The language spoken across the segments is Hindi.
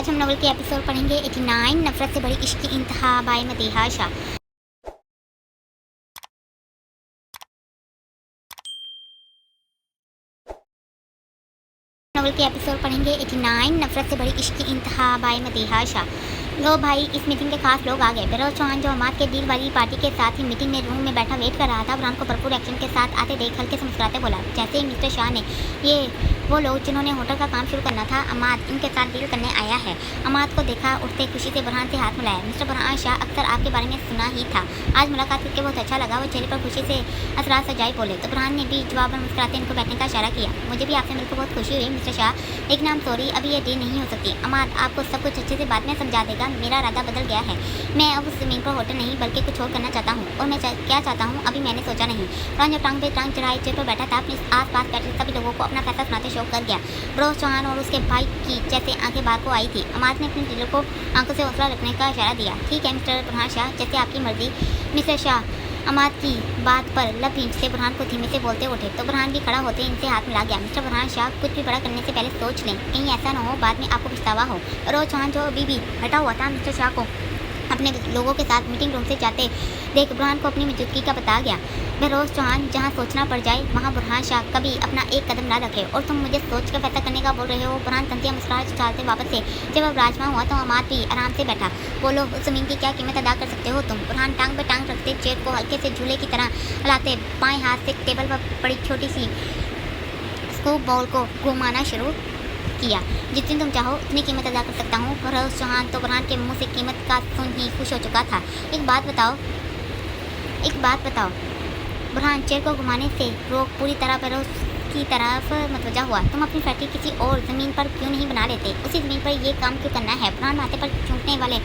आज हम नॉवल के एपिसोड पढ़ेंगे 89 नफरत से बड़ी इश्क की इंतहा बाय मदीहा शाह। नॉवल के एपिसोड पढ़ेंगे 89 नफरत से बड़ी इश्क की इंतहा बाय मदीहा शाह। लो भाई, इस मीटिंग के खास लोग आ गए। बेरोज चौहान जो अमाद के डील वाली पार्टी के साथ ही मीटिंग में रूम में बैठा वेट कर रहा था, बुरहान को भरपूर एक्शन के साथ आते देख हल्के से मुस्कुराते बोला। जैसे ही मिस्टर शाह ने ये वो लोग जिन्होंने होटल का काम शुरू करना था, अमाद इनके साथ डील करने आया है। अमाद को देखा उठते खुशी से बुरहान से हाथ मिलाया। मिस्टर बुरहान शाह, अक्सर आपके बारे में सुना ही था, आज मुलाकात करके बहुत अच्छा लगा। वो चेहरे पर खुशी से असरार सजाई बोले तो बुरहान ने भी जवाब में मुस्कुराते इनको बैठने का इशारा किया। मुझे भी आपसे मिलकर बहुत खुशी हुई मिस्टर शाह, लेकिन नाम सॉरी, अभी ये डील नहीं हो सकती। अमाद आपको सब कुछ अच्छे से बाद में समझा देगा। मेरा इरादा बदल गया है। मैं अब उस ज़मीन पर होटल नहीं बल्कि कुछ और करना चाहता हूँ, और मैं क्या चाहता हूँ अभी मैंने सोचा नहीं। बुरहान जब टांग पे टांग चढ़ाई चेयर पर बैठा था, अपने आस पास बैठे सभी लोगों को अपना फैसला सुनाते शौक कर गया। बेरोज चौहान और उसके भाई की जैसे आंखें बाहर को आई थी। अमाद ने अपने दिलों को आंखों से हौसला रखने का इशारा दिया। ठीक है मिस्टर बुरहान शाह, जैसे आपकी मर्जी। मिस्टर शाह अमाद की बात पर लब खींचते बुरहान को धीमे से बोलते उठे तो बुरहान भी खड़ा होते इनसे हाथ मिला गया। मिस्टर बुरहान शाह, कुछ भी बड़ा करने से पहले सोच लें, कहीं ऐसा ना हो बाद में आपको पछतावा हो। बेरोज चौहान जो अभी भी हटा हुआ था, मिस्टर शाह को अपने लोगों के साथ मीटिंग रूम से जाते देख बुरहान को अपनी मौजूदगी का बता गया। बेरोज चौहान, जहाँ सोचना पड़ जाए वहाँ बुरहान शाह कभी अपना एक कदम ना रखे, और तुम मुझे सोच कर फैसला करने का बोल रहे हो। बुरहान तंतिया मुस्कुराहट चाहते वापस से जब अब राजमा हुआ तो अमाद भी आराम से बैठा। बोलो, उस ज़मीन की क्या कीमत अदा कर सकते हो तुम? बुरहान टांग पे टांग रखते चेयर को हल्के से झूले की तरह हिलाते बाएं हाथ से टेबल पर पड़ी छोटी सी स्कूप बॉल को घुमाना शुरू किया। जितनी तुम चाहो उतनी कीमत अदा कर सकता हूँ। बेरोज चौहान तो बुरहान के मुंह से कीमत का सुन ही खुश हो चुका था। एक बात बताओ। बुरहान चेयर को घुमाने से रोक पूरी तरह बेरोज की तरफ मतवजा हुआ। तुम अपनी फैक्ट्री किसी और ज़मीन पर क्यों नहीं बना लेते? उसी ज़मीन पर ये काम क्यों करना है? बुरहान माथे पर चूंटने वाले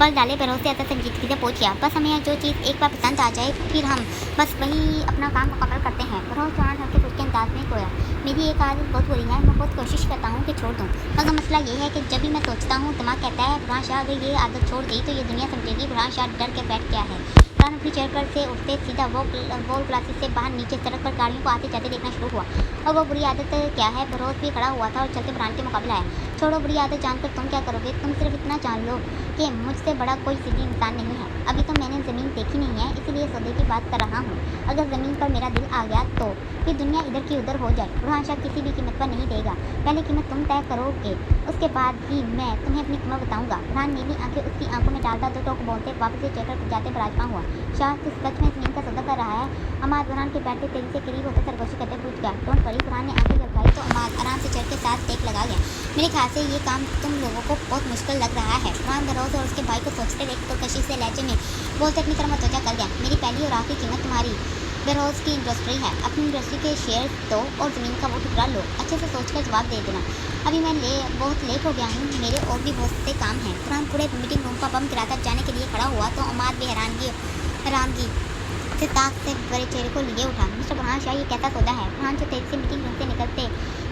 पल डाले बेरोज से ऐसा संजीदगी से पूछ गया। बस हमें जो चीज़ एक बार पसंद आ जाए फिर हम बस वही अपना काम मुकम्मल करते हैं। बेरोज चौहान हल्के फुल्के अंदाज में खोया। मेरी एक आदत बहुत बुरी है, मैं बहुत कोशिश करता हूँ कि छोड़ दूँ, मगर मसला ये है कि जब भी मैं सोचता हूँ दिमाग कहता है बुरहान शाह अगर ये आदत छोड़ दी तो ये दुनिया समझेगी बुरहान शाह डर के बैठ गया है। बुरहान अपनी चेयर पर से उठते सीधा वॉल क्लासेस से बाहर नीचे सड़क पर गाड़ियों को आते जाते देखना शुरू हुआ। और वो बुरी आदत क्या है? बेरोज भी खड़ा हुआ था और चलते बुरहान के मुकाबले आया। छोड़ो बुरी आदत जानकर तुम क्या करोगे? तुम सिर्फ इतना जान लो कि मुझसे बड़ा कोई सीधी इंसान नहीं है। अभी तो मैंने ज़मीन देखी नहीं है, इसीलिए सौदे की बात कर रहा हूँ। अगर ज़मीन पर मेरा दिल आ गया तो फिर दुनिया इधर की उधर हो जाए। बुरहान शाह किसी भी कीमत पर नहीं देगा। पहले कीमत तुम तय करोगे, उसके बाद ही मैं तुम्हें अपनी कीमत बताऊंगा। बुरहान नीली आंखें उसकी आंखों में डालता तो टोक बोलते वापस से चेयर पर जाते बराजमान हुआ। शाह, तू सच में ज़मीन का सौदा कर रहा है? अमाद बुरहान के बैठते तेजी से करीब होते सरगोशी करते पूछ गया। Don't worry. बुरहान ने आंखें झपकाई तो अमाद आराम से चेयर के साथ टेक लगा गया। मेरे ख्याल से ये काम तुम लोगों को बहुत मुश्किल लग रहा है। बुरहान बेरोज और उसके भाई को सोचते देख तो कशिश से लहजे में बोलते अपनी तरफ मतवजा कर गया। मेरी पहली और आखिरी कीमत तुम्हारी बेरोज की इंडस्ट्री है। अपनी इंडस्ट्री के शेयर दो और ज़मीन का वो टुकड़ा लो। अच्छे से सोचकर जवाब दे देना। अभी मैं बहुत लेट हो गया हूँ, मेरे और भी बहुत से काम हैं। बुरहान पूरे मीटिंग रूम का बम गिराकर जाने के लिए खड़ा हुआ तो अमाद भी हैरानगी से ताक से बड़े चेहरे को लिए उठा। मिस्टर बुरहान शाह, ये कैसा सौदा है? बुरहान जो तेजी से मीटिंग रूम से निकलते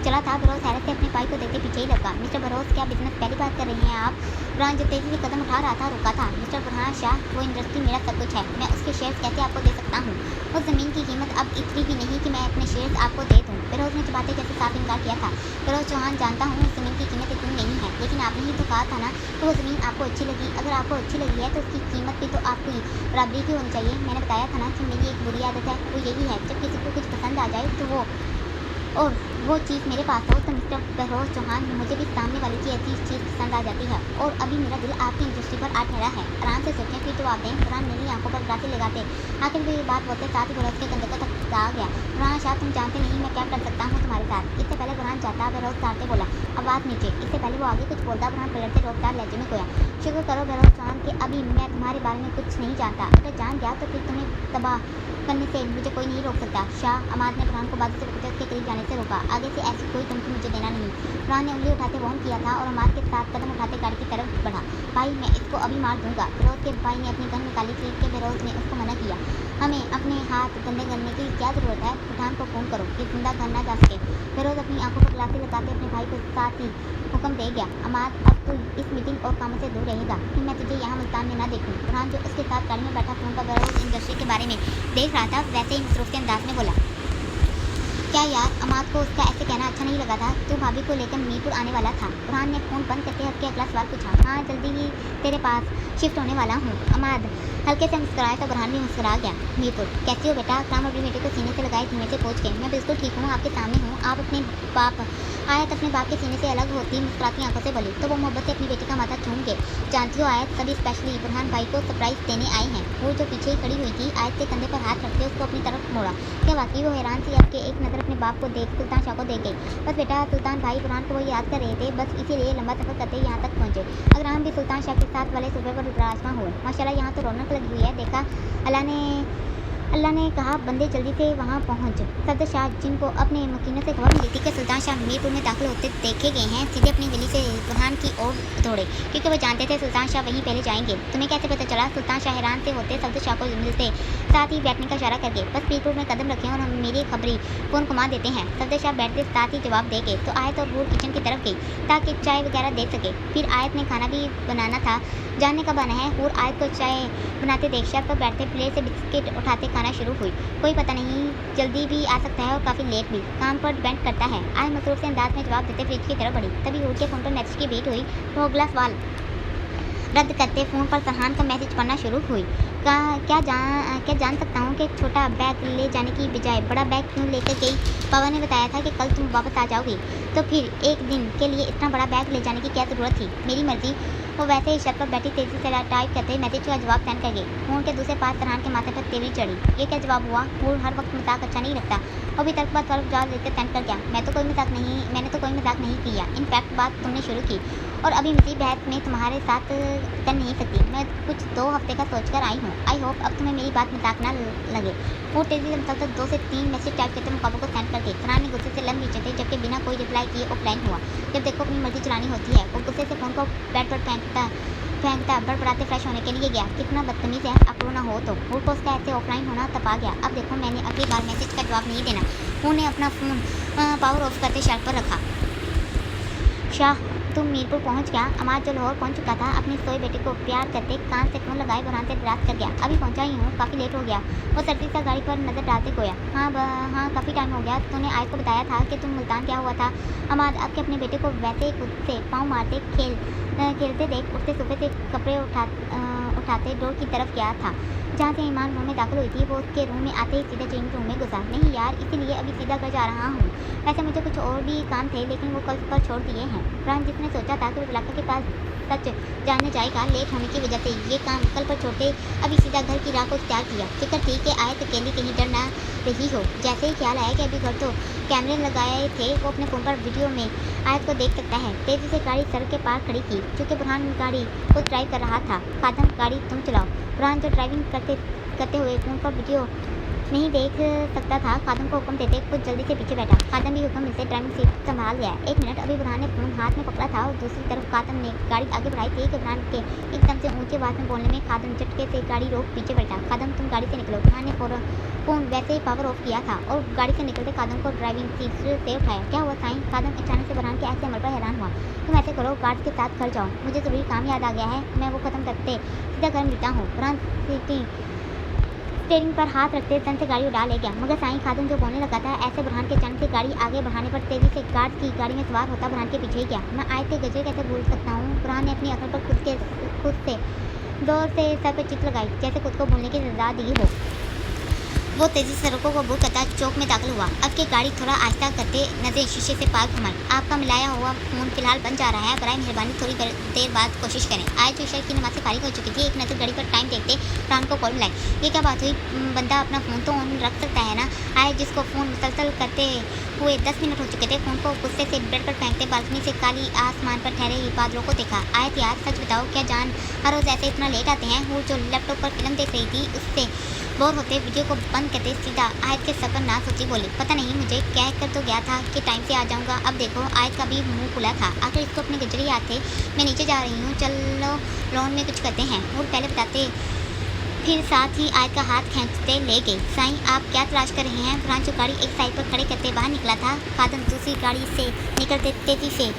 चला था, बेरोज हैरत से अपने भाई को देखते पीछे ही लगा। मिस्टर बेरोज, क्या बिजनेस पहली बात कर रही हैं आप? बुरहान जो तेजी से कदम उठा रहा था रुका था। मिस्टर बुरहान शाह, वो इंडस्ट्री मेरा सब कुछ है, मैं उसके शेयर्स कैसे आपको दे सकता हूँ? उस ज़मीन की कीमत अब इतनी भी नहीं कि मैं अपने शेयर्स आपको दे दूँ। बेरोज ने चबाते जैसे साफ इनकार किया था। बेरोज चौहान, जानता हूँ उस ज़मीन की कीमत इतनी नहीं है, लेकिन आपने ही तो कहा था ना तो वो ज़मीन आपको अच्छी लगी। अगर आपको अच्छी लगी है तो उसकी कीमत भी तो आपकी बराबरी की होनी चाहिए। मैंने बताया था ना कि मेरी एक बुरी आदत है, वो यही है जब किसी को कुछ पसंद आ जाए तो वो चीज़ मेरे पास हो तो मिस्टर बेरोज चौहान, मुझे भी सामने वाले की ऐसी चीज़ पसंद आ जाती है, और अभी मेरा दिल आपकी इंडस्ट्री पर आ ठहरा है। आराम से सोचें फिर जवाब दें। बुरहान नीली आंखों पर ग्लासे लगाते आखिर भी ये बात बोलते साथ ही बेरोज के कंधे को तक आ गया। बुरहान शाह, तुम जानते नहीं मैं क्या कर सकता हूँ तुम्हारे साथ। इससे पहले बुरहान चाहता बेरोज तारते बोला, आवाज़ नीचे। इससे पहले वो आगे कुछ बोलता बुरहान पलटते रोकदार लहजे में खोया। शुक्र करो बेरोज चौहान कि अभी मैं तुम्हारे बारे में कुछ नहीं जानता। अगर जान गया तो फिर तुम्हें तबाह करने से मुझे कोई नहीं रोक सकता। शाह, अमाद ने बुरहान को बाजू से पकड़ते उसके करीब जाने से रोका। आगे से ऐसी कोई धमकी मुझे देना नहीं। बुरहान ने उंगली उठाते वार्न किया था और अमाद के साथ कदम उठाते गाड़ी की तरफ बढ़ा। भाई, मैं इसको अभी मार दूंगा। बेरोज के भाई ने अपनी गन निकाली थी कि बेरोज ने उसको मना किया। हमें अपने हाथ गंदे करने की क्या ज़रूरत है? पठान को फ़ोन करो कि जिंदा घर ना जा सके। बेरोज अपनी आंखों पर ग्लासे लगाते अपने भाई को साथ ही हुक्म दे गया। अमाद, अब तू इस मीटिंग और कामों से दूर रहेगा, फिर मैं तुझे यहाँ मुल्तान में ना देखूँ। बुरहान जो उसके साथ गाड़ी में बैठा फ़ोन पर बेरोज इंडस्ट्री के बारे में देख रहा था वैसे ही मसरूफ़ के अंदाज में बोला। क्या यार, अमाद को उसका ऐसे कहना अच्छा नहीं लगा था? तू भाभी को लेकर मीरपुर आने वाला था? बुरहान ने फ़ोन बंद करते हल्के अगला सवाल पूछा। हाँ, जल्दी ही तेरे पास शिफ्ट होने वाला हूँ। अमाद हल्के से मुस्कुराया तो बुरहान भी मुस्कुरा गया। मीरपुर, कैसी हो बेटा? अकराम अपने बेटे को सीने से लगाए धीमे से पूछ के। मैं बिल्कुल ठीक हूँ, आपके सामने हूँ। आप अपने बाप आयत अपने बाप के सीने से अलग होती मुस्कुराती आंखों से बोली तो वो मोहब्बत से अपनी बेटी का माथा चूम के। जानती हो आयत, सभी स्पेशली बुरहान भाई को सरप्राइज देने आए हैं। वो जो पीछे ही खड़ी हुई थी आयत के कंधे पर हाथ रखते उसको अपनी तरफ मोड़ा। क्या वाकई? वो हैरान सी अब के एक नज़र अपने बाप को देख सुल्तान शाह को देख गई। बस बेटा, सुल्तान भाई बुरहान को वो याद कर रहे थे, बस इसीलिए लंबा सफ़र करते यहाँ तक पहुँचे। अकराम भी सुल्तान शाह के साथ वाले सूबे पर विराजमान हुए। माशाल्लाह, यहाँ तो रौनक लगी हुई है। देखा, अल्लाह ने कहा बंदे जल्दी से वहाँ पहुँच। सदर शाह, जिनको अपने मकीनों से खबर मिली थी कि सुल्तान शाह मीरपुर में दाखिल होते देखे गए हैं, सीधे अपनी गली से बुरहान की ओर दौड़े, क्योंकि वो जानते थे सुल्तान शाह वहीं पहले जाएंगे। तुम्हें कैसे पता चला? सुल्तान शाह हैरान से होते सदर शाह को मिलते, साथ ही बैठने का इशारा करके। बस मीरपुर में कदम रखें और हम मेरी खबरी फ़ोन घुमा देते हैं। सदर शाह बैठते साथ ही जवाब दे गए तो आयत और हूर किचन की तरफ गई ताकि चाय वगैरह दे सके। फिर आयत ने खाना भी बनाना था, जानने का बना है। हूर आयत को चाय बनाते देख शेफ पर बैठते प्लेट से बिस्किट उठाते खाना शुरू हुई। कोई पता नहीं, जल्दी भी आ सकता है और काफ़ी लेट भी, काम पर डिपेंड करता है। आज मसरूफ से अंदाज में जवाब देते फ्रिज की तरफ बढ़ी। तभी हूर के फ़ोन पर मैसेज की वेट हुई। वो अगला सवाल रद्द करते फ़ोन पर फरहान का मैसेज पढ़ना शुरू हुई। क्या जान सकता हूँ कि छोटा बैग ले जाने की बजाय बड़ा बैग क्यों लेकर गई? पापा ने बताया था कि कल तुम वापस आ जाओगी, तो फिर एक दिन के लिए इतना बड़ा बैग ले जाने की क्या ज़रूरत थी? मेरी मर्ज़ी। वो वैसे ही शर्ट पर बैठी तेज़ी से टाइप करते मैसेज का जवाब सेंड कर गई। फ़ोन के दूसरे पास फरहान के माथे पर तेवरी चढ़ी। ये क्या जवाब हुआ? वो हर वक्त मजाक अच्छा नहीं लगता। और भी तक बाद फर्क जवाब देकर सेंड कर गया। मैंने तो कोई मजाक नहीं किया। इनफैक्ट बात तुमने शुरू की और अभी मज़ीद बहस में तुम्हारे साथ कर नहीं सकती। मैं कुछ 2 हफ्ते का सोच कर आई हूँ। आई होप अब तुम्हें मेरी बात मजाक ना लगे। वो तेज़ी से मतलब 2 से 3 मैसेज टाइप करते मुकाबले को सेंड कर गई। फरहान ने गुस्से से लंबी थे जबकि बिना कोई रिप्लाई किए ऑफलाइन हुआ। जब देखो अपनी मर्जी चलानी होती है। वो गुस्से से फ़ोन को बेड पर फेंकता बड़बड़ाते फ्रेश होने के लिए गया। कितना बदतमीज़ है, अप्रूव ना हो तो। वो उसका ऐसे ऑफलाइन होना तपा गया। अब देखो, मैंने अगली बार मैसेज का जवाब नहीं देना। उन्हें अपना फ़ोन पावर ऑफ करते शर्ट पर रखा। शाह, तुम मीरपुर पहुंच गया? अमाद जो लाहौर पहुंच चुका था अपनी सोए बेटे को प्यार करते कान से फ़ोन लगाए बुरहान से दराज कर गया। अभी पहुंचा ही हूँ, काफ़ी लेट हो गया। वो सर्दी से गाड़ी पर नज़र डालते गोया। हाँ, काफ़ी टाइम हो गया। तूने आयत को बताया था कि तुम मुल्तान क्या हुआ था? अमाद अब के अपने बेटे को वैसे ही खुद से पाँव मारते खेलते देख उठते सोफे से कपड़े उठाते डोर की तरफ गया था जहाँ से ईमान रूम में दाखिल हुई थी। वो उसके रूम में आते ही सीधा चेंज रूम में घुसा। नहीं यार, इसीलिए अभी सीधा घर जा रहा हूँ। वैसे मुझे कुछ और भी काम थे लेकिन वो कल छोड़ दिए हैं। बुरहान जिसने सोचा था कि वो इलाके के पास सच जानने जाएगा, लेट होने की वजह से ये काम कल पर छोड़ते अभी सीधा घर की राह को इख्तियार किया। फिक्र थी कि आयत अकेली कहीं डर ना रही हो। जैसे ही ख्याल आया कि अभी घर तो कैमरे लगाए थे, वो अपने फ़ोन पर वीडियो में आयत को देख सकता है। तेज़ी से गाड़ी सड़क के पार खड़ी की क्योंकि बुरहान गाड़ी को ड्राइव कर रहा था। खादम, गाड़ी तुम चलाओ। बुरहान जो ड्राइविंग करते हुए फ़ोन पर वीडियो नहीं देख सकता था, खादम को हुक्म देते खुद जल्दी से पीछे बैठा। खादम भी हुक्म मिलते ड्राइविंग सीट संभाल गया। 1 मिनट। अभी बुरहान ने फ़ोन हाथ में पकड़ा था और दूसरी तरफ खादम ने गाड़ी आगे बढ़ाई थी कि बुरहान के एकदम से ऊंचे आवाज़ में बोलने में खादम झटके से गाड़ी रोक पीछे बैठा। खादम, तुम गाड़ी से निकलो। बुरहान ने फ़ोन वैसे ही पावर ऑफ किया था और गाड़ी से निकलते खादम को ड्राइविंग सीट से उठाया। क्या हुआ साईं? खादम अचानक से बुरहान के ऐसे अमल पर हैरान हुआ। तुम ऐसे करो, गार्ड के साथ घर जाओ, मुझे ज़रूरी काम याद आ गया है, मैं वो ख़त्म करते सीधा घर मिलता हूँ। बुरहान स्टीयरिंग पर हाथ रखते तन से गाड़ी उड़ा ले गया। मगर साईं, खादम जो बोलने लगा था ऐसे बुरहान के अचानक से गाड़ी आगे बढ़ाने पर तेज़ी से गार्ड की गाड़ी में सवार होता बुरहान के पीछे ही गया। मैं आयत के गजरे कैसे भूल सकता हूँ? बुरहान ने अपनी अकल पर खुद से जोर से सर पर चित लगाई जैसे खुद को भूलने की सजा दी हो। वो तेज़ी से सड़कों को अबूर करता चौक में दाखिल हुआ। अब की गाड़ी थोड़ा आहिस्ता करते नजरें शीशे से पार घुमाई। आपका मिलाया हुआ फ़ोन फिलहाल बन जा रहा है, बराए मेहरबानी थोड़ी देर बाद कोशिश करें। आज जो इशर की नमाज से फारिग हो चुकी थी, एक नज़र घड़ी पर टाइम देखते प्राण को कॉल मिलाई। ये क्या बात हुई? बंदा अपना फ़ोन तो ऑन रख सकता है ना? आयत, जिसको फ़ोन मुसलसल करते हुए 10 मिनट हो चुके थे, फ़ोन को गुस्से से बेड पर फेंकते बालकनी से काली आसमान पर ठहरे बादलों को देखा। आयत, यार सच बताओ, क्या जान हर रोज़ ऐसे इतना लेट आते हैं? वो जो लैपटॉप पर फिल्म देख रही थी उससे बोर होते वीडियो को बंद करते सीधा आयत के सर पर ना सोची बोली, पता नहीं, मुझे कह कर तो गया था कि टाइम से आ जाऊंगा। अब देखो, आयत का भी मुंह खुला था। आखिर इसको अपने गजरे याद थे। मैं नीचे जा रही हूँ, चलो लॉन में कुछ करते हैं। और पहले बताते, फिर साथ ही आयत का हाथ खींचते ले गए। साईं, आप क्या तलाश कर रहे हैं? बुरहान जो गाड़ी एक साइड पर खड़े करते बाहर निकला था। खादम दूसरी गाड़ी से निकलते तेजी से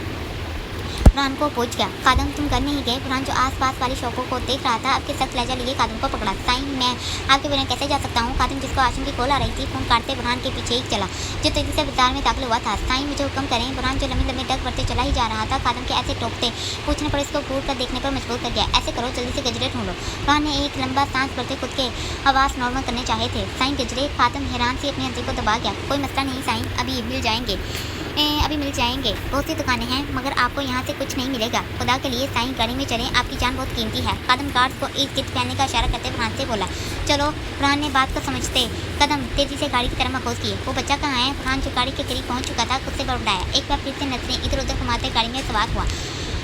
बुरहान को पूछ गया। खादम तुम घर नहीं गए? बुरहान जो आसपास वाली शॉपों को देख रहा था आपके सख्त लहजा लिए खादम को पकड़ा। साईं मैं आपके बिना कैसे जा सकता हूँ? खादम जिसको आशिम की कॉल आ रही थी फोन काटते बुरहान के पीछे ही चला जो तेजी से बाजार में दाखिल हुआ था। साईं मुझे हुक्म करें। बुरहान जो लंबे लंबे डग बढ़ते चला ही जा रहा था खादम के ऐसे टोकते पूछने पर इसको घूर कर देखने पर मजबूर कर दिया। ऐसे करो जल्दी से गजरे ढूंढो। बुरहान ने एक लंबा सांस भरते खुद के आवाज़ नॉर्मल करने चाहे थे। साईं गजरे? खादम हैरान से अपनी हंसी को दबा गया। कोई मसला नहीं साईं, अभी मिल जाएंगे बहुत सी दुकानें हैं मगर आपको यहाँ से कुछ नहीं मिलेगा। खुदा के लिए साईं गाड़ी में चलें, आपकी जान बहुत कीमती है। खादम गार्ड को इर्द गिर्द फैलने का इशारा करते बुरहान से बोला। चलो। बुरहान ने बात को समझते कदम तेजी से गाड़ी की तरफ मकोस किए। वो बच्चा कहाँ है? बुरहान जो गाड़ी के करीब पहुँच चुका था खुद से बड़बड़ाया। एक बार फिर से नजरें इधर उधर घुमाते गाड़ी में सवार हुआ।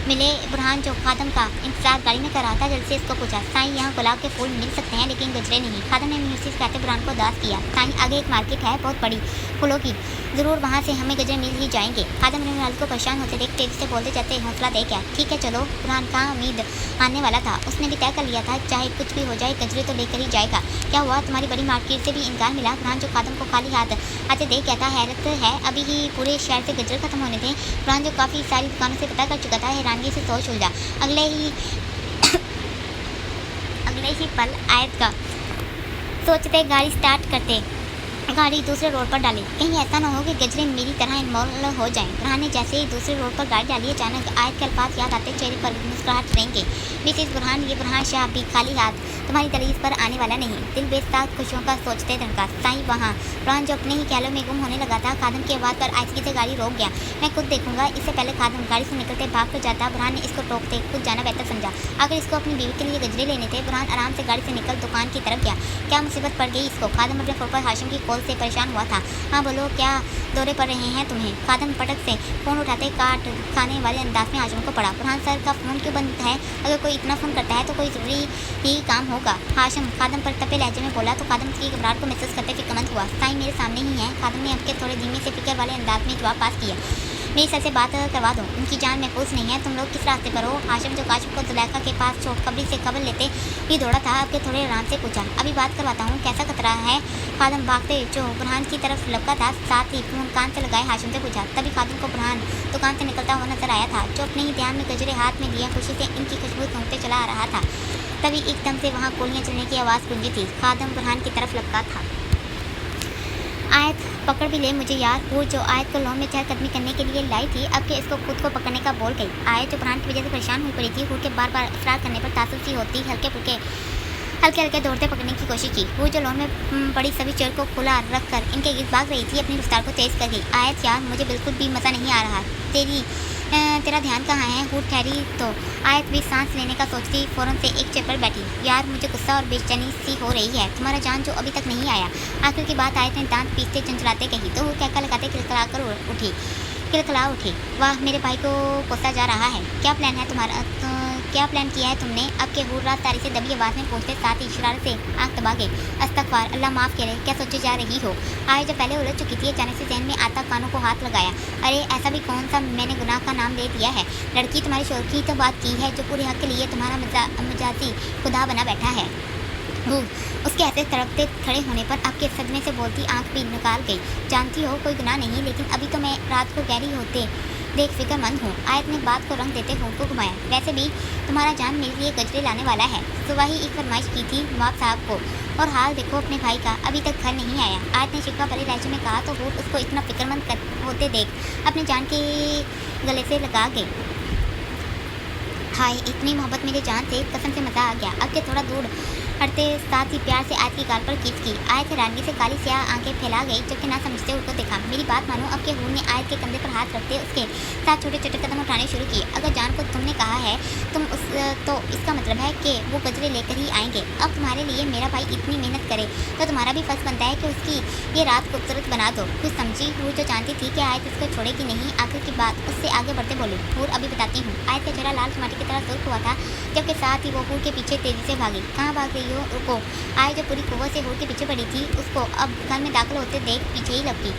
मिले बुरहान जो खादम का इंतजार गाड़ी में कर रहा था जल्द से इसको पूछा। साईं यहाँ गुलाब के फूल मिल सकते हैं लेकिन गजरे नहीं। खादम ने म्यूसिक कहते बुरहान को दास किया। साईं आगे एक मार्केट है बहुत बड़ी फूलों की, ज़रूर वहाँ से हमें गजरे मिल ही जाएंगे। खादम ने बुरहान को परेशान होते देख तेजी से बोलते जाते हौसला दे क्या। ठीक है चलो। बुरहान कहाँ उम्मीद आने वाला था, उसने भी तय कर लिया था चाहे कुछ भी हो जाए गजरे तो लेकर ही जाएगा। क्या हुआ? तुम्हारी बड़ी मार्केट से भी इनकार मिला? बुरहान जो खादम को खाली हाथ आते देख कहता हैरत है अभी ही पूरे शहर से गजरे खत्म होने थे। बुरहान जो काफ़ी सारी दुकानों से पता कर चुका था हैरानगी से सोच उलझा। अगले ही पल आयत का सोचते गाड़ी स्टार्ट करते गाड़ी दूसरे रोड पर डाली। कहीं ऐसा न हो कि गजरे मेरी तरह इनमोल हो जाएं। बुरहान ने जैसे ही दूसरे रोड पर गाड़ी डाली अचानक आयत के अल्फाज याद आते चेहरे पर मुस्कुराहट रहेंगे। मिसेज बुरहान, ये बुरहान शाह भी खाली हाथ तुम्हारी दलीज पर आने वाला नहीं। दिल बेसाख खुशियों का सोचते धड़का। साईं वहाँ। बुरहान जो अपने ही ख्यालों में गुम होने लगा था खादम की आवाज़ पर आहिस्ती से गाड़ी रोक गया। मैं खुद देखूंगा। इससे पहले खादम गाड़ी से निकलते भाग कर जाता बुरहान ने इसको टोकते खुद जाना बेहतर समझा। अगर इसको अपनी बीवी के लिए गजरे लेने थे। बुरहान आराम से गाड़ी से निकल दुकान की तरफ गया। क्या मुसीबत पड़ गई इसको? खादम अपने फोन पर हाशिम की कॉल से परेशान हुआ था। हाँ बोलो, क्या दौरे पड़ रहे हैं तुम्हें? खादम पटक से फ़ोन उठाते काट खाने वाले अंदाज में हाशिम को पड़ा। बुरहान सर का फ़ोन क्यों बंद है? अगर कोई इतना फ़ोन करता है तो कोई ज़रूरी ही काम होगा। हाशिम खादम पर तपे लहजे में बोला तो खादम की घबराहट को महसूस करते फिक्रमंद हुआ। साईं मेरे सामने ही है। खादम ने आपके थोड़े धीमे से फिक्र वाले अंदाज में जवाब पास किया। मेरी सर से बात करवा दो, उनकी जान महफूज नहीं है। तुम लोग किस रास्ते पर हो? हाशिम जो काशिफ को जुलैखा के पास छोड़ कब्री से खबर लेते ही दौड़ा था आपके थोड़े आराम से पूछा। अभी बात करवाता हूँ, कैसा खतरा है? खादम भागते जो बुरहान की तरफ लपका था साथ ही फोन कान से लगाए हाशिम से पूछा। तभी खादम को बुरहान दुकान से निकलता हुआ नजर आया था जो अपने ही ध्यान में गजरे हाथ में लिए खुशी से इनकी खुशबू सूंघते चला आ रहा था। तभी एकदम से वहाँ गोलियाँ चलने की आवाज़ गूंजी थी। खादम बुरहान की तरफ लपका था। आयत पकड़ भी ले मुझे यार। वो जो आयत को लॉन में चहलकदमी करने के लिए लाई थी अब के इसको खुद को पकड़ने का बोल गई। आयत जो बुरहान की वजह से परेशान हुई पड़ी थी वो के बार बार असरार करने पर तासुब सी होती हल्के हल्के दौड़ते पकड़ने की कोशिश की। वो जो लॉन में पड़ी सभी चेयर को खुला रख कर इनके गिर्द भाग रही थी अपनी रफ्तार को तेज़ कर गई। आयत यार मुझे बिल्कुल भी मज़ा नहीं आ रहा। तेरा ध्यान कहाँ है? हूट ठहरी तो आयत भी सांस लेने का सोचती फ़ौरन से एक चेयर पर बैठी। यार मुझे गुस्सा और बेचैनी सी हो रही है। तुम्हारा जान जो अभी तक नहीं आया। आखिर की बात आयत ने दांत पीसते चंचलाते कही तो वो कहका लगाते खिलखिला उठी। वाह मेरे भाई को कोसा जा रहा है। क्या प्लान है तुम्हारा? क्या प्लान किया है तुमने? अब के हूर रात तारी से दबी आवाज़ में पूछते साथ ही इशारे से आंख दबा गई। अस्तगफार, अल्लाह माफ़ करे, क्या सोचे जा रही हो? आयत जो पहले उलझ चुकी थी अचानक से जहन में आता कानों को हाथ लगाया। अरे ऐसा भी कौन सा मैंने गुनाह का नाम ले दिया है? लड़की तुम्हारे शोर की तो बात की है जो पूरे हक के लिए तुम्हारा मजाजी खुदा बना बैठा है। उसके ऐसे तड़पते खड़े होने पर आपके सदमे से बोलती आंख भी निकाल गई। जानती हो कोई गुनाह नहीं, लेकिन अभी तो मैं रात को गहरी होते देख फिक्रमंद हूँ। आयत ने बात को रंग देते होंठ को घुमाया। वैसे भी तुम्हारा जान मेरे लिए गजरे लाने वाला है। सुबह ही एक फरमाइश की थी नवाब साहब को और हाल देखो अपने भाई का, अभी तक घर नहीं आया। आयत ने शिकवा भरे लहजे में कहा तो होठ उसको इतना फिक्रमंद होते देख अपनी जान के गले से लगा गई। हाय इतनी मोहब्बत मेरी जान से कसम से मज़ा आ गया। अब के थोड़ा दूर हटते साथ ही प्यार से आयत की गाल पर खींच की। आयत हैरानगी से काली स्याह आंखें फैला गई जबकि ना समझते उसको देखा। मेरी बात मानो। अब के हूर ने आयत के कंधे पर हाथ रखते उसके साथ छोटे छोटे कदम उठाने शुरू किए। अगर जान को तुमने कहा है तो इसका मतलब है कि वो गजरे लेकर ही आएंगे। अब तुम्हारे लिए मेरा भाई इतनी मेहनत करे तो तुम्हारा भी फर्ज बनता है कि उसकी ये रात खूबसूरत बना दो। कुछ समझी? हूर जो जानती थी कि आयत इसको छोड़ेगी नहीं आखिर की बात उससे आगे बढ़ते बोली। हूर अभी बताती हूँ। आयत का चेहरा लाल टमाटर की तरह सुर्ख हुआ था जबकि साथ ही वो हूर के पीछे तेजी से भागी। कहाँ भाग रही हो? रुको। आयत जो पूरी कुव्वत से हूर के पीछे पड़ी थी उसको अब घर में दाखिल होते देख पीछे ही लपकी।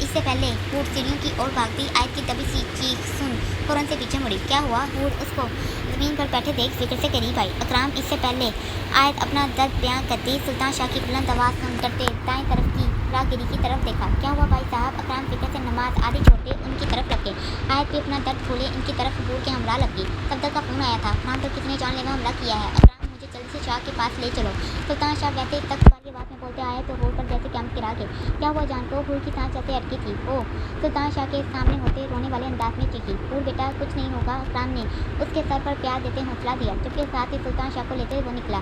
इससे पहले हूर सीढ़ियों की ओर भागती आयत की दबी सी चीख सुन फौरन से पीछे मुड़ी। क्या हुआ? हूर उसको ज़मीन पर बैठे देख फिक्र से करीब आई। अकराम इससे पहले आयत अपना दर्द बयां करती सुल्तान शाह की बुलंद आवाज़ सुन करते दाएं तरफ की राहगीरी की तरफ देखा। क्या हुआ भाई साहब? अकराम फिक्र से नमाज आधी छोड़ते उनकी तरफ रखे। आयत भी अपना दर्द भूले इनकी तरफ घूर के हमरा लगी। सफदर का फोन आया था। फरहान पर किसने जानलेवा हमला किया है? अकराम, मुझे जल्दी से शाह के पास ले चलो। सुल्तान शाह वैसे तक की बात में बोलते आए तो रोड पर जैसे कैंप गिरा के। क्या हुआ जान को? हूर की सांस जैसे अटकी थी। ओह, सुल्तान शाह के सामने होते रोने वाले अंदाज में चीखी। हूर बेटा कुछ नहीं होगा। अकराम ने उसके सर पर प्यार देते हौसला दिया। चुपके साथ ही सुल्तान शाह को लेते वो निकला।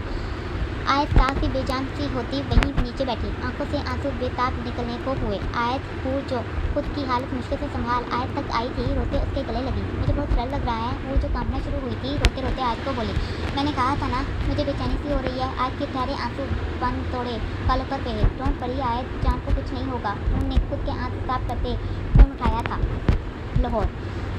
आयत काफी बेजान सी होती वहीं नीचे बैठी, आंखों से आंसू बेताब निकलने को हुए। आयत हूर जो खुद की हालत मुश्किल से संभाल आयत तक आई थी, रोते उसके गले लगी। मुझे बहुत डर लग रहा है। हूर जो कांपना शुरू हुई थी, रोते रोते आयत को बोली, मैंने कहा था ना मुझे बेचैनी सी हो रही है। आयत के ठहरे आंसू बन तोड़े गालों पर बहे। डोंट वरी आयत, जान को कुछ नहीं होगा। उन्होंने खुद के आंसू साफ करते फोन उठाया था। लाहौर।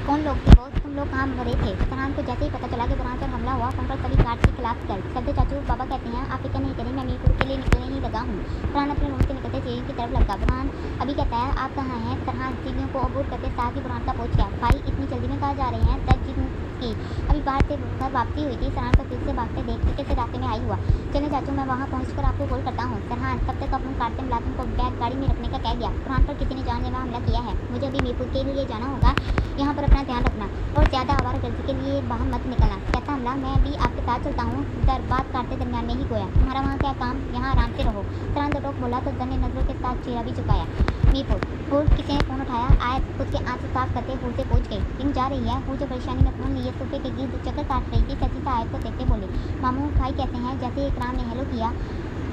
कौन लोग थे वो? तुम लोग कहाँ मरे थे? फरहान को जैसे ही पता चला कि बुरहान पर हमला हुआ, फोन पर सभी गार्ड के खिलाफ चल। सब्दे चाचू बाबा कहते हैं आप फिक्र नहीं करें, मैं मीरपुर के लिए निकलने ही लगा हूँ। फरहान अपने रूम से निकलते सीढ़ी की तरफ लगा। बुरहान अभी कहता है आप कहाँ हैं? फरहान सीढ़ियों को अबूर करते साथ ही बुरहान का पहुँच गया। भाई इतनी जल्दी में कहाँ जा रहे हैं? दर्ज की अभी बाहर से घर वापसी हुई थी। फरहान को फिर से भागते देख के कैसे रास्ते में आई हुआ। चले चाचू, मैं वहाँ पहुँचकर आपको कॉल करता हूँ। फरहान तब तक अपने काटते मुलाजिम को बैग गाड़ी में रखने का कह गया। बुरहान पर किसी ने जानलेवा हमला किया है। मुझे अभी मीरपुर के लिए जाना होगा। यहाँ पर अपना ध्यान रखना और ज़्यादा आवारागर्दी के लिए बाहर मत निकलना। कैसा हमला? मैं भी आपके साथ चलता हूँ। दर बात काटते दरमियान में ही गोया, तुम्हारा वहाँ क्या काम? यहाँ आराम से रहो। फरहान दो टोक बोला तो दर ने नजरों के साथ चेहरा भी झुकाया। मीरपुर। हूर किसी ने फ़ोन उठाया। आयत खुद के आंसू साफ करते हूर से पूछ गई, रिंग जा रही है? हूर जो परेशानी में फ़ोन लिए सोफे के गिर्द चक्कर काट रही थी, सची से आयत को देखते बोले, मामू भाई कैसे हैं? जैसे ही इकराम ने हेलो किया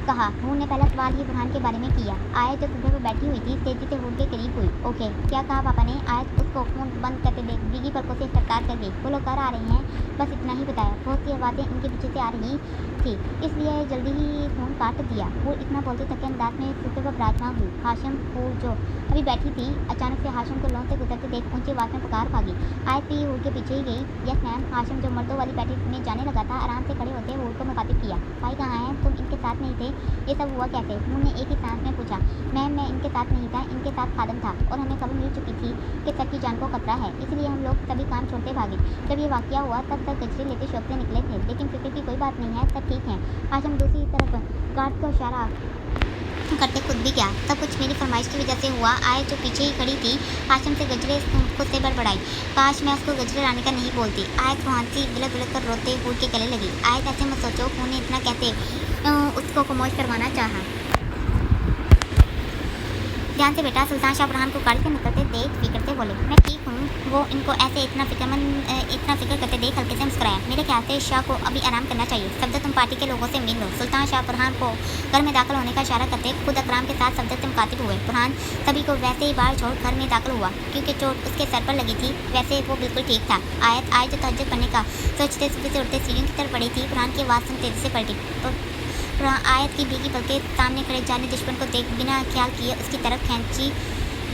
कहा। हूर ने पहला सवाल ही बुरहान के बारे में किया। आयत जो सुबह पर बैठी हुई थी तेजी से हूर के करीब हुई। ओके, क्या कहा पापा ने? आयत उसको फ़ोन बंद करते देख बीगी पलकों से सरकार कर गई। वो लोग घर आ रहे हैं, बस इतना ही बताया। बहुत सी आवाज़ें इनके पीछे से आ रही थी, इसलिए जल्दी ही फ़ोन काट दिया। वो इतना बोलते थके अंदाज में सोफे पर विराजमान हुई। हाशिम हूर जो अभी बैठी थी, अचानक से हाशिम को लॉन से गुजरते देख ऊंची आवाज़ में पुकार भागी। आयत भी हूर के पीछे ही गई। Yes ma'am. हाशिम जो मर्दों वाली बैठक में जाने लगा था, आराम से खड़े होते हूर को मुखातिब किया। भाई कहाँ हैं? तुम इनके साथ नहीं थे? ये सब हुआ कैसे? हूर ने एक ही सांस में पूछा। मैम मैं इनके साथ नहीं था, इनके साथ खादम था और हमें खबर मिल चुकी थी कि सर की जान को खतरा है, इसलिए हम लोग सभी काम छोड़ते भागे। जब ये वाकया हुआ तब तक गजरे लेते शॉप से निकले थे, लेकिन फिक्र की कोई बात नहीं है, सब ठीक है। हाशिम दूसरी तरफ गार्ड को इशारा करते खुद भी गया। सब कुछ मेरी फरमाइश की वजह से हुआ। आयत जो पीछे ही खड़ी थी हाशिम से गजरे खुद से बड़बड़ाई, काश मैं उसको गजरे लाने का नहीं बोलती। आयत रोहानसी बिलक बिलक कर रोते हूर के गले लगी। आयत ऐसे मत सोचो, हूर ने इतना कहते उसको कमोश करवाना चाहा। ध्यान से बेटा। सुल्तान शाह बुरहान को गाड़ी से निकलते देख फिक्रते बोले, मैं ठीक हूँ। वो इनको ऐसे इतना फिक्र करते देख हल्के से मुस्कुराया। मेरे ख्याल से शाह को अभी आराम करना चाहिए। सफदर तुम पार्टी के लोगों से मिल लो। सुल्तान शाह बुरहान को घर में दाखिल होने का इशारा करते खुद अकराम के साथ सफदर से मुखातिब हुए। बुरहान सभी को वैसे ही बाहर छोड़ घर में दाखिल हुआ। क्योंकि चोट उसके सर पर लगी थी, वैसे वो बिल्कुल ठीक था। आयत आज जो तहज्जुद पढ़ने का सोचते सुबह से उठते सीढ़ियों की तरफ पड़ी थी। बुरहान की आवाज़ सुन तेजी से पलटी। आयत की बीगी पलके सामने खड़े जाने दुश्मन को देख बिना ख्याल किए उसकी तरफ खींची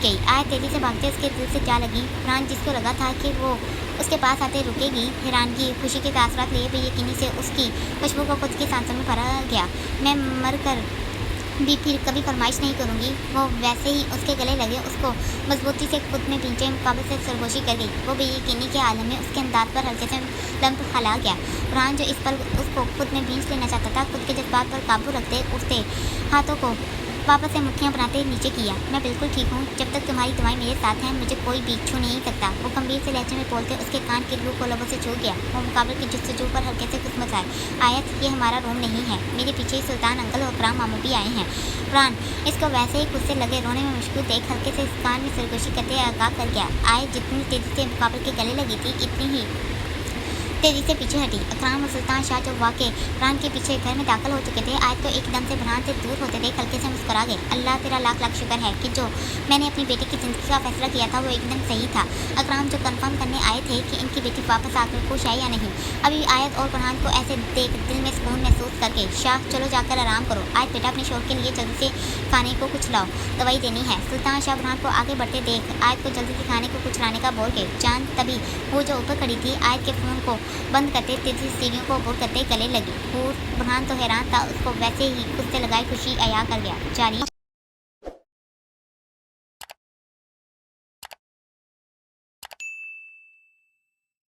गई। आयत तेजी से भागते उसके दिल से जा लगी। बुरहान जिसको लगा था कि वो उसके पास आते रुकेगी, हैरानगी खुशी के तासरात लिए बेयकीनी से उसकी खुशबू को खुद की सांसों में भरा गया। मैं मर कर भी फिर कभी फरमाइश नहीं करूँगी। वो वैसे ही उसके गले लगे, उसको मजबूती से खुद में पीछे मुकाबले से सरगोशी कर गई। वो बेयकीनी के आलम में उसके अंदाज पर हल्के से लम्ब खला गया। बुरहान जो इस पर उसको खुद में बींच लेना चाहता था, खुद के जज्बात पर काबू रखते उठते हाथों को वापस से मुट्ठियाँ बनाते नीचे किया। मैं बिल्कुल ठीक हूँ, जब तक तुम्हारी दवाई मेरे साथ है मुझे कोई भी छू नहीं सकता। वो गंभीर से लहजे में बोलते उसके कान के रूह को लबों से छू गया। वो मुकाबले की जस्तजू पर हल्के से कुछ आए। आयत ये हमारा रूम नहीं है, मेरे पीछे ही सुल्तान अंकल और अकराम मामू भी आए हैं। बुरहान इसको वैसे ही खुद से लगे रोने में मुश्किल देख हल्के से इस कान में सरगोशी करते आगाह कर गया। आयत जितनी तेजी से मुकाबले के गले लगी थी इतनी ही तेजी से पीछे हटी। अकराम और सुल्तान शाह जो वाकई बुरहान के पीछे घर में दाखिल हो चुके थे, आयत को एकदम से बुरहान से दूर होते देख हल्के से मुस्कुरा गए। अल्लाह तेरा लाख लाख शुक्र है कि जो मैंने अपनी बेटी की ज़िंदगी का फैसला किया था वो एकदम सही था। अकराम जो कंफर्म करने आए थे कि इनकी बेटी वापस आकर खुश है या नहीं। अभी आयत और बुरहान को ऐसे देख दिल में सुकून महसूस करके, शाह चलो जाकर आराम करो। आयत बेटा अपने शौक के लिए जल्दी से खाने को कुछ लाओ, दवाई देनी है। सुल्तान शाह बुरहान को आगे बढ़ते देख आयत को जल्दी से खाने को कुछ लाने का बोल गए। चांद तभी वो जो ऊपर खड़ी थी आयत के फ़ोन को बंद करते तेजी सीढ़ियों को अबूर करते गले लगी। बुरहान तो हैरान था, उसको वैसे ही खुद से लगाई खुशी अया कर गया। जारी